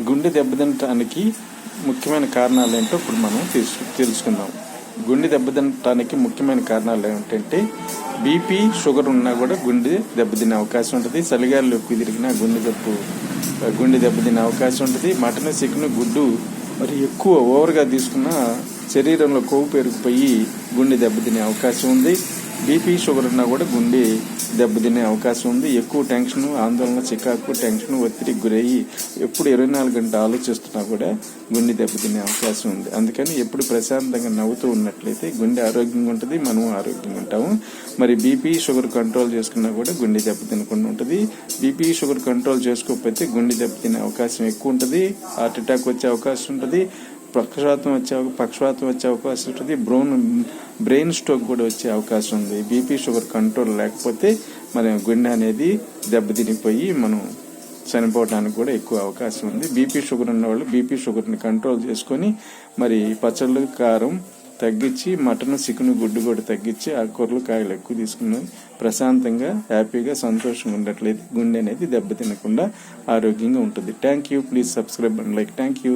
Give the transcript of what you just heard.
గుండె దెబ్బతినటానికి ముఖ్యమైన కారణాలు ఏంటో ఇప్పుడు మనం తెలుసుకుందాం. గుండె దెబ్బతినటానికి ముఖ్యమైన కారణాలు ఏమిటంటే బీపీ, షుగర్ ఉన్నా కూడా గుండె దెబ్బతినే అవకాశం ఉంటుంది. చలిగాలిలో ఎక్కువ తిరిగినా గుండె దెబ్బతినే అవకాశం ఉంటుంది. మటన్, చికెన్, గుడ్డు మరి ఎక్కువ ఓవర్గా తీసుకున్న శరీరంలో కొవ్వు పెరిగిపోయి గుండె దెబ్బతినే అవకాశం ఉంది. బీపీ, షుగర్ ఉన్నా కూడా గుండె దెబ్బతినే అవకాశం ఉంది. ఎక్కువ టెన్షన్, ఆందోళన, చికాకు, టెన్షన్, ఒత్తిడికి గురయ్యి ఎప్పుడు 24 గంటలు ఆలోచిస్తున్నా కూడా గుండె దెబ్బతినే అవకాశం ఉంది. అందుకని ఎప్పుడు ప్రశాంతంగా నవ్వుతూ ఉన్నట్లయితే గుండె ఆరోగ్యంగా ఉంటుంది, మనం ఆరోగ్యంగా ఉంటాము. మరి బీపీ, షుగర్ కంట్రోల్ చేసుకున్నా కూడా గుండె దెబ్బతినకుండా ఉంటుంది. బీపీ, షుగర్ కంట్రోల్ చేసుకోకపోతే గుండె దెబ్బతినే అవకాశం ఎక్కువ ఉంటుంది. హార్ట్ అటాక్ వచ్చే అవకాశం ఉంటుంది. పక్షవాతం వచ్చే అవకాశం ఉంటుంది. బ్రెయిన్ స్ట్రోక్ కూడా వచ్చే అవకాశం ఉంది. బీపీ, షుగర్ కంట్రోల్ లేకపోతే మన గుండె అనేది దెబ్బతినిపోయి మనం చనిపోవడానికి కూడా ఎక్కువ అవకాశం ఉంది. బీపీ, షుగర్ ఉన్నవాళ్ళు బీపీ, షుగర్ని కంట్రోల్ చేసుకొని మరి పచ్చళ్ళు, కారం తగ్గించి, మటన్, చికెన్, గుడ్డు కూడా తగ్గించి, ఆకుకూరలు, కాయలు ఎక్కువ తీసుకుని ప్రశాంతంగా, హ్యాపీగా, సంతోషంగా ఉండట్లయితే గుండె అనేది దెబ్బతినకుండా ఆరోగ్యంగా ఉంటుంది. Thank you. Please subscribe and like. Thank you.